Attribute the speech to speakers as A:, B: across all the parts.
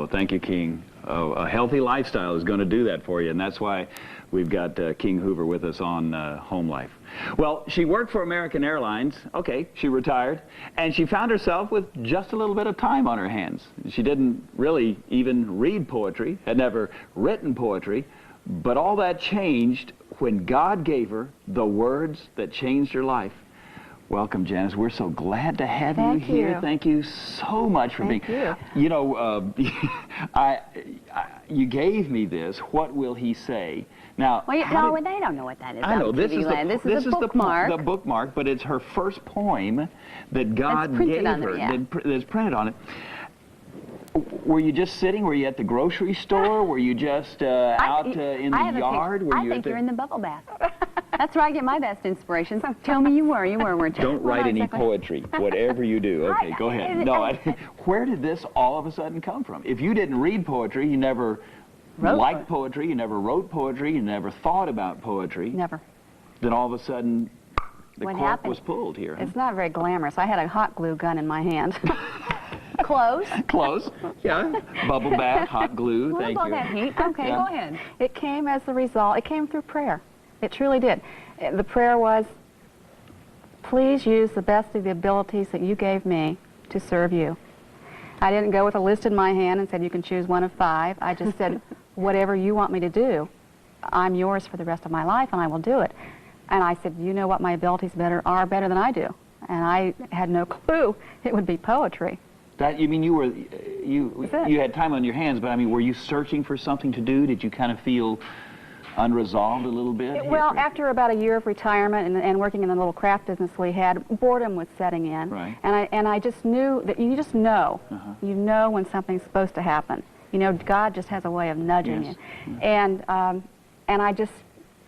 A: Oh, thank you, King. Oh, a healthy lifestyle is going to do that for you, and that's why we've got King Hoover with us on Home Life. Well, she worked for American Airlines. Okay, she retired, and she found herself with just a little bit of time on her hands. She didn't really even read poetry, had never written poetry, but all that changed when God gave her the words that changed her life. Welcome, Janice. We're so glad to have you here. Thank you so much for being here. You know, you gave me this, What Will He Say? Now,
B: well, they don't know what that is.
A: I know, this is
B: a bookmark.
A: The bookmark, but it's her first poem that God gave her, that's printed on it. Were you just sitting? Were you at the grocery store? Were you just out in the yard?
B: I think you're in the bubble bath. That's where I get my best inspiration. So tell me you weren't you?
A: Don't write any poetry, whatever you do. Okay, go ahead. No, where did this all of a sudden come from? If you didn't read poetry, you never liked poetry, you never wrote poetry, you never thought about poetry.
B: Never.
A: Then all of a sudden, the cork was pulled here.
B: It's not very glamorous. I had a hot glue gun in my hand. Close.
A: Close. Yeah. Bubble bath, hot glue. Thank you.
B: That heat. Okay, go ahead. It came as the result. It came through prayer. It truly did. The prayer was, please use the best of the abilities that you gave me to serve you. I didn't go with a list in my hand and said, you can choose one of 5. I just said, whatever you want me to do, I'm yours for the rest of my life, and I will do it. And I said, you know what my abilities are better than I do. And I had no clue it would be poetry.
A: That, you mean you had time on your hands, but I mean, were you searching for something to do? Did you kind of feel unresolved a little bit?
B: Well, after about a year of retirement and working in the little craft business we had, boredom was setting in.
A: Right.
B: And I just knew that you just know. You know when something's supposed to happen. You know, God just has a way of nudging you. And I just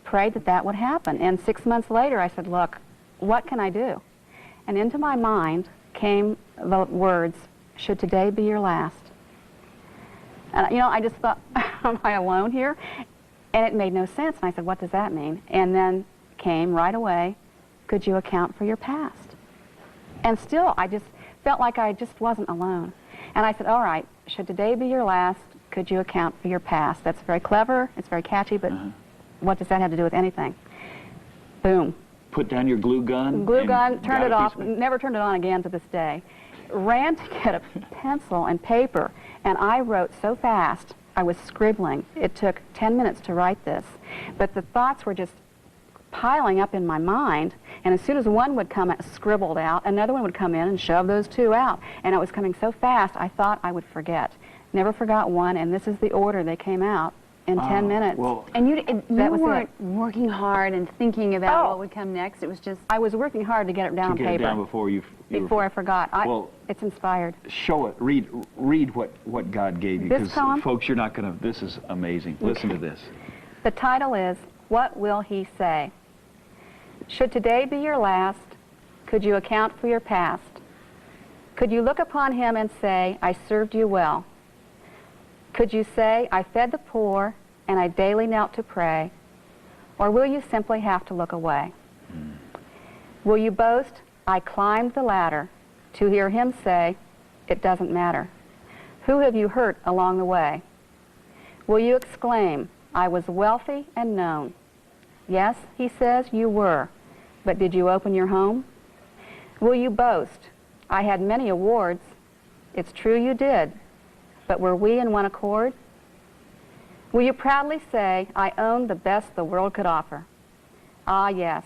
B: prayed that that would happen. And 6 months later, I said, look, what can I do? And into my mind came the words, should today be your last? And, you know, I just thought, am I alone here? And it made no sense. And I said, what does that mean? And then came right away, could you account for your past? And still, I just felt like I just wasn't alone. And I said, all right, should today be your last, could you account for your past? That's very clever, it's very catchy, but what does that have to do with anything? Boom.
A: Put down your glue gun?
B: Glue gun, turned it off, never turned it on again to this day. Ran to get a pencil and paper, and I wrote so fast, I was scribbling. It took 10 minutes to write this, but the thoughts were just piling up in my mind, and as soon as one would come scribbled out, another one would come in and shove those 2 out, and it was coming so fast I thought I would forget. Never forgot one, and this is the order they came out in 10 minutes.
A: Well,
B: and you weren't working hard and thinking about what would come next. It was just I was working hard to get it down on paper.
A: To get it down before
B: I forgot. It's inspired.
A: Show it. Read what God gave you.
B: This poem?
A: Folks, you're not going to. This is amazing. Listen to this.
B: The title is What Will He Say? Should today be your last, could you account for your past? Could you look upon him and say, I served you well? Could you say, I fed the poor and I daily knelt to pray? Or will you simply have to look away? Will you boast, I climbed the ladder, to hear him say, it doesn't matter? Who have you hurt along the way? Will you exclaim, I was wealthy and known? Yes, he says, you were, but did you open your home? Will you boast, I had many awards? It's true you did, but were we in one accord? Will you proudly say, I owned the best the world could offer? Ah, yes.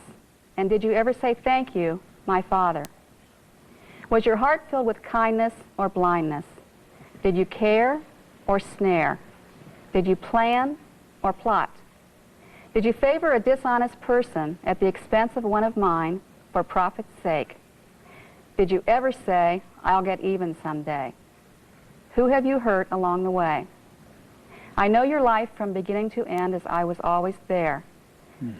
B: And did you ever say thank you, my Father? Was your heart filled with kindness or blindness? Did you care or snare? Did you plan or plot? Did you favor a dishonest person at the expense of one of mine for profit's sake? Did you ever say, I'll get even someday? Who have you hurt along the way? I know your life from beginning to end as I was always there.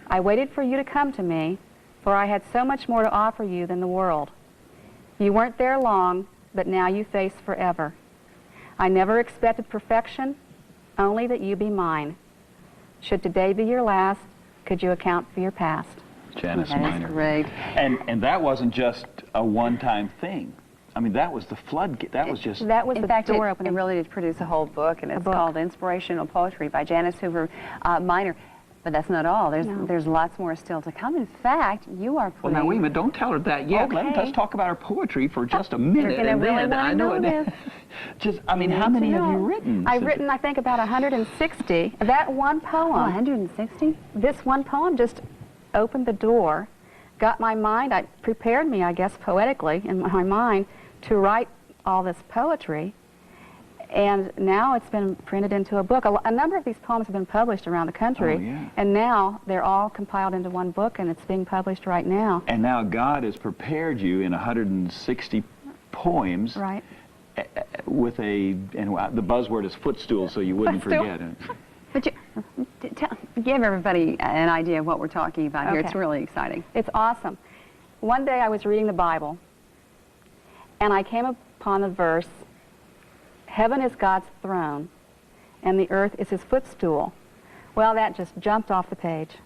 B: I waited for you to come to me, for I had so much more to offer you than the world. You weren't there long, but now you face forever. I never expected perfection, only that you be mine. Should today be your last, could you account for your past?
A: Janice Miner.
B: That is great.
A: And that wasn't just a one-time thing. I mean, that was the flood. That was just.
B: That was
C: In
B: the
C: fact,
B: door
C: it
B: opening.
C: really did produce a whole book, and it's
B: book.
C: called Inspirational Poetry by Janice Hoover Minor. But that's not all. There's lots more still to come. In fact, you are
A: Well,
C: playing...
A: now, wait a minute. Don't tell her that yet.
C: Okay.
A: Let's talk about her poetry for just a minute.
C: gonna
A: and
C: really
A: then
C: wanna
A: I know
C: know
A: it.
C: this.
A: Just, I mean, how many have you written?
B: I've written, I think, about 160. That one poem.
C: 160?
B: This one poem just opened the door, got my mind, prepared me, I guess, poetically in my mind to write all this poetry. And now it's been printed into a book. A number of these poems have been published around the country.
A: Oh, yeah.
B: And now they're all compiled into one book, and it's being published right now.
A: And now God has prepared you in 160 poems.
B: Right.
A: With a, and the buzzword is footstool, so you wouldn't
B: Footstool.
A: forget it.
C: But give everybody an idea of what we're talking about here. It's
B: Okay.
C: really exciting.
B: It's awesome. One day I was reading the Bible, and I came upon the verse, "Heaven is God's throne, and the earth is his footstool." Well, that just jumped off the page.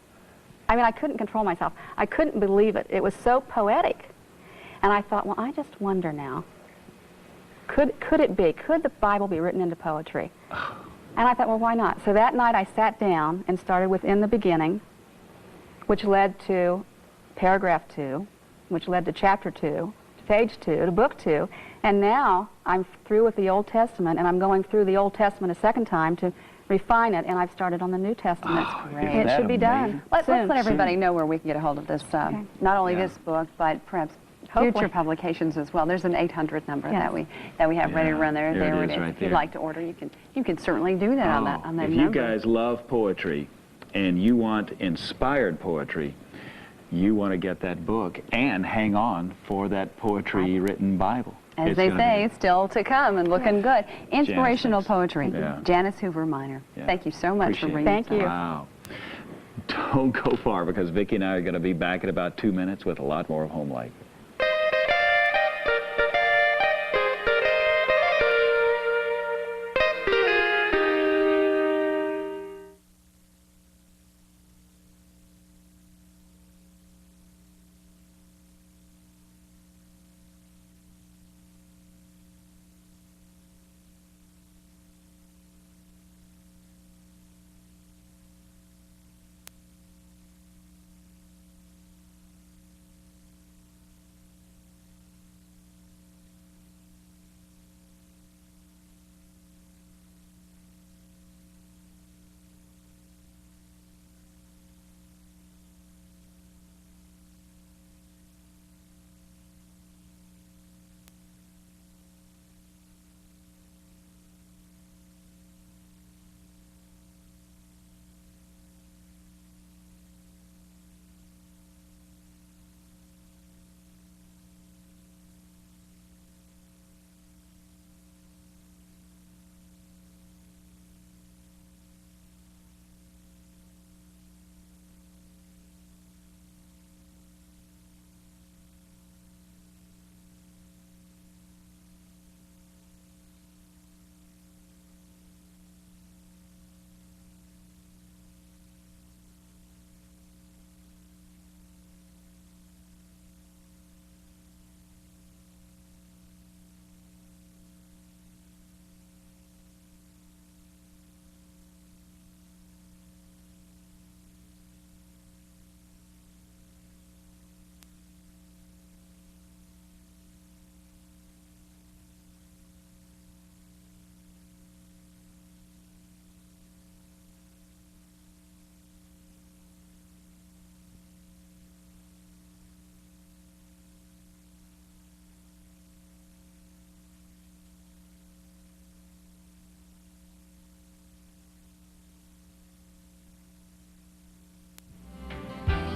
B: I mean, I couldn't control myself. I couldn't believe it. It was so poetic. And I thought, well, I just wonder now, could it be? Could the Bible be written into poetry? And I thought, well, why not? So that night I sat down and started with "In the Beginning," which led to paragraph 2, which led to chapter 2, to page 2, to book 2, and now I'm through with the Old Testament, and I'm going through the Old Testament a second time to refine it, and I've started on the New Testament.
C: great.
B: It should be done.
C: Let's
B: soon.
C: let everybody know where we can get a hold of this, not only
A: Yeah.
C: this book, but perhaps
B: Hopefully.
C: future publications as well. There's an 800 number
B: Yes.
C: that we have ready to
A: Yeah,
C: run there.
A: there it is
C: If
A: right
C: you'd
A: there.
C: like to order, you can certainly do that on that
A: If you
C: number.
A: guys love poetry and you want inspired poetry, you want to get that book and hang on for that poetry written Bible.
C: As
A: It's
C: they
A: gonna
C: say,
A: be-
C: still to come and looking good. Inspirational
A: thanks.
C: poetry.
A: Yeah.
C: Janice Hoover Minor.
A: Yeah.
C: Thank you so much for
A: Appreciate
C: bringing
A: it.
C: this
B: Thank you.
A: Wow. Don't go far, because Vicki and I are going to be back in about 2 minutes with a lot more of Home Life.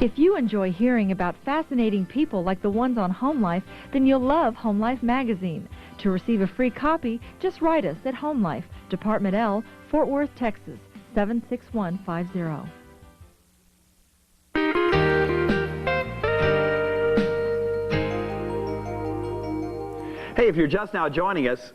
D: If you enjoy hearing about fascinating people like the ones on Home Life, then you'll love Home Life magazine. To receive a free copy, just write us at Home Life, Department L, Fort Worth, Texas, 76150.
A: Hey, if you're just now joining us,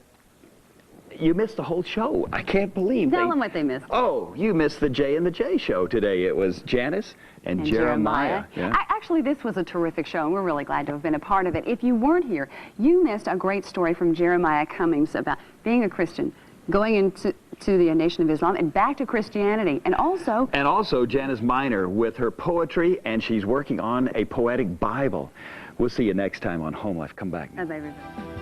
A: you missed the whole show. I can't believe
C: Tell them what they missed.
A: Oh, you missed the Jay and the Jay show today. It was Janice and Jeremiah. Yeah.
C: Actually, this was a terrific show, and we're really glad to have been a part of it. If you weren't here, you missed a great story from Jeremiah Cummings about being a Christian, going into the Nation of Islam and back to Christianity, and also
A: Janice Miner with her poetry, and she's working on a poetic Bible. We'll see you next time on Home Life. Come back.
C: Bye, everybody.